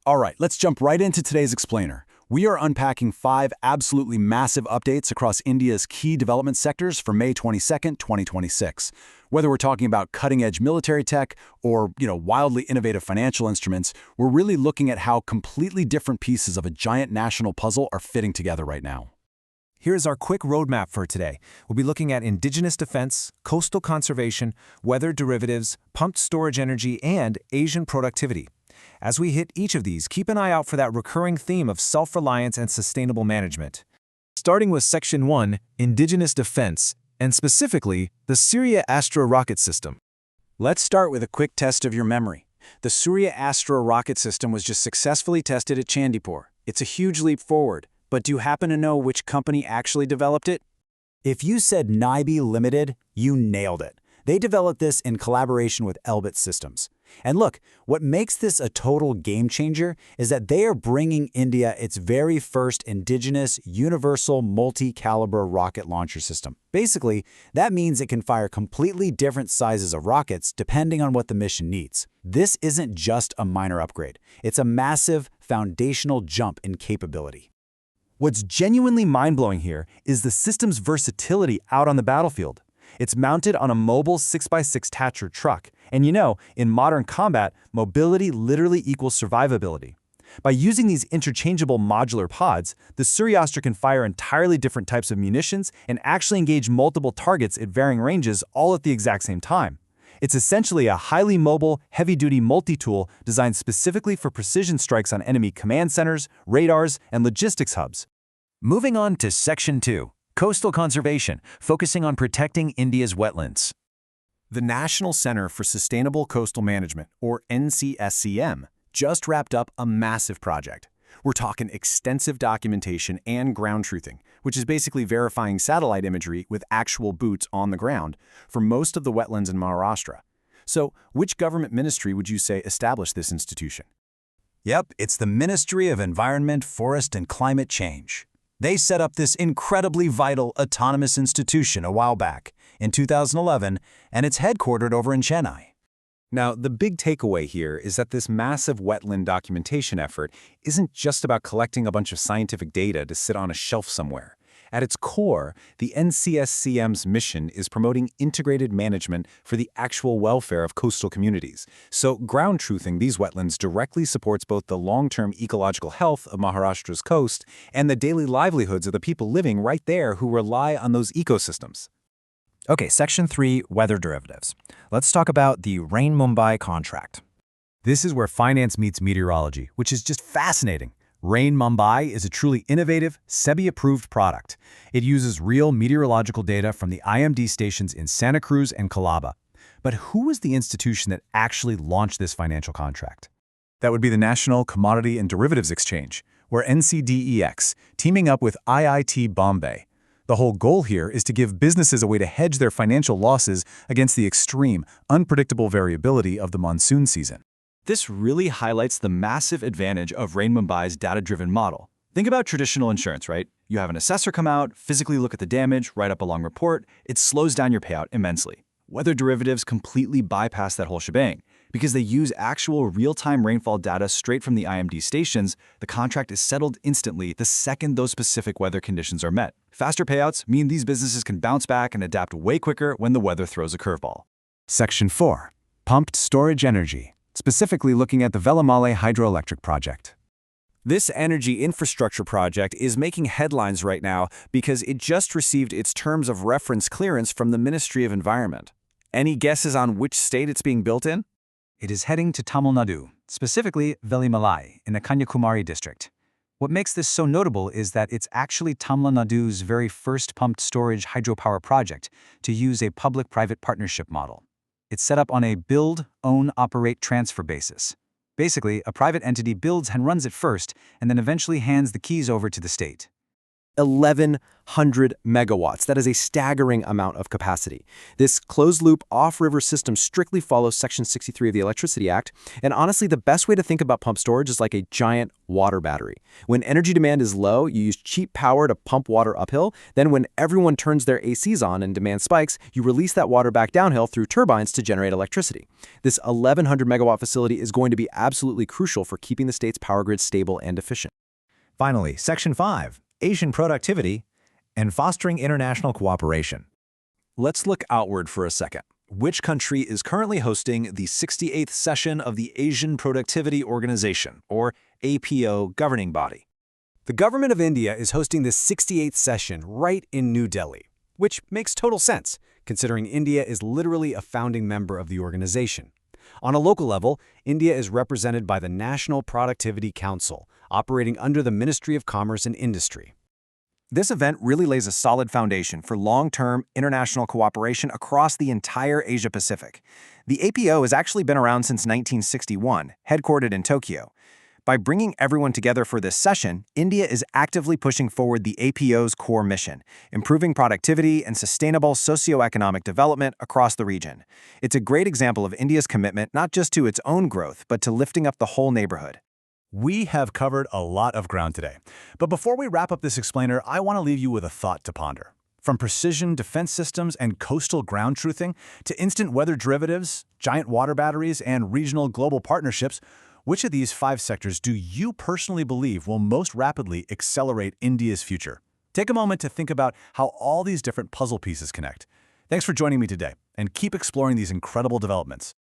All right, let's jump right into today's explainer. We are unpacking 5 absolutely massive updates across India's key development sectors for May 22nd, 2026. Whether we're talking about cutting-edge military tech or, wildly innovative financial instruments, we're really looking at how completely different pieces of a giant national puzzle are fitting together right now. Here's our quick roadmap for today. We'll be looking at indigenous defense, coastal conservation, weather derivatives, pumped storage energy, and Asian productivity. As we hit each of these, keep an eye out for that recurring theme of self-reliance and sustainable management. Starting with Section 1, Indigenous Defense, and specifically, the Surya Astra rocket system. Let's start with a quick test of your memory. The Surya Astra rocket system was just successfully tested at Chandipur. It's a huge leap forward, but do you happen to know which company actually developed it? If you said NIBE Limited, you nailed it. They developed this in collaboration with Elbit Systems. And look, what makes this a total game changer is that they are bringing India its very first indigenous universal multi-caliber rocket launcher system. Basically, that means it can fire completely different sizes of rockets depending on what the mission needs. This isn't just a minor upgrade. It's a massive, foundational jump in capability. What's genuinely mind-blowing here is the system's versatility out on the battlefield. It's mounted on a mobile 6x6 Thatcher truck, and in modern combat, mobility literally equals survivability. By using these interchangeable modular pods, the Suryastra can fire entirely different types of munitions and actually engage multiple targets at varying ranges all at the exact same time. It's essentially a highly mobile, heavy-duty multi-tool designed specifically for precision strikes on enemy command centers, radars, and logistics hubs. Moving on to Section 2, Coastal Conservation, focusing on protecting India's wetlands. The National Center for Sustainable Coastal Management, or NCSCM, just wrapped up a massive project. We're talking extensive documentation and ground truthing, which is basically verifying satellite imagery with actual boots on the ground for most of the wetlands in Maharashtra. So, which government ministry would you say established this institution? Yep, it's the Ministry of Environment, Forest, and Climate Change. They set up this incredibly vital autonomous institution a while back, in 2011, and it's headquartered over in Chennai. Now, the big takeaway here is that this massive wetland documentation effort isn't just about collecting a bunch of scientific data to sit on a shelf somewhere. At its core, the NCSCM's mission is promoting integrated management for the actual welfare of coastal communities. So ground truthing these wetlands directly supports both the long-term ecological health of Maharashtra's coast and the daily livelihoods of the people living right there who rely on those ecosystems. Okay, Section 3, Weather Derivatives. Let's talk about the Rain Mumbai contract. This is where finance meets meteorology, which is just fascinating. Rain Mumbai is a truly innovative, SEBI-approved product. It uses real meteorological data from the IMD stations in Santa Cruz and Colaba. But who is the institution that actually launched this financial contract? That would be the National Commodity and Derivatives Exchange, or NCDEX, teaming up with IIT Bombay. The whole goal here is to give businesses a way to hedge their financial losses against the extreme, unpredictable variability of the monsoon season. This really highlights the massive advantage of Rain Mumbai's data-driven model. Think about traditional insurance, right? You have an assessor come out, physically look at the damage, write up a long report. It slows down your payout immensely. Weather derivatives completely bypass that whole shebang. Because they use actual real-time rainfall data straight from the IMD stations, the contract is settled instantly the second those specific weather conditions are met. Faster payouts mean these businesses can bounce back and adapt way quicker when the weather throws a curveball. Section 4, Pumped Storage Energy, specifically looking at the Velamale hydroelectric project. This energy infrastructure project is making headlines right now because it just received its terms of reference clearance from the Ministry of Environment. Any guesses on which state it's being built in? It is heading to Tamil Nadu, specifically Velimalai, in the Kanyakumari district. What makes this so notable is that it's actually Tamil Nadu's very first pumped storage hydropower project to use a public-private partnership model. It's set up on a build, own, operate, transfer basis. Basically, a private entity builds and runs it first, and then eventually hands the keys over to the state. 1,100 megawatts. That is a staggering amount of capacity. This closed-loop off-river system strictly follows Section 63 of the Electricity Act, and honestly, the best way to think about pump storage is like a giant water battery. When energy demand is low, you use cheap power to pump water uphill. Then when everyone turns their ACs on and demand spikes, you release that water back downhill through turbines to generate electricity. This 1,100 megawatt facility is going to be absolutely crucial for keeping the state's power grid stable and efficient. Finally, Section 5, Asian productivity and fostering international cooperation. Let's look outward for a second. Which country is currently hosting the 68th session of the Asian Productivity Organization, or APO, governing body? The government of India is hosting the 68th session right in New Delhi, which makes total sense, considering India is literally a founding member of the organization. On a local level, India is represented by the National Productivity Council, operating under the Ministry of Commerce and Industry. This event really lays a solid foundation for long-term international cooperation across the entire Asia-Pacific. The APO has actually been around since 1961, headquartered in Tokyo. By bringing everyone together for this session, India is actively pushing forward the APO's core mission, improving productivity and sustainable socioeconomic development across the region. It's a great example of India's commitment not just to its own growth, but to lifting up the whole neighborhood. We have covered a lot of ground today. But before we wrap up this explainer, I want to leave you with a thought to ponder. From precision defense systems and coastal ground truthing to instant weather derivatives, giant water batteries, and regional global partnerships, which of these 5 sectors do you personally believe will most rapidly accelerate India's future? Take a moment to think about how all these different puzzle pieces connect. Thanks for joining me today, and keep exploring these incredible developments.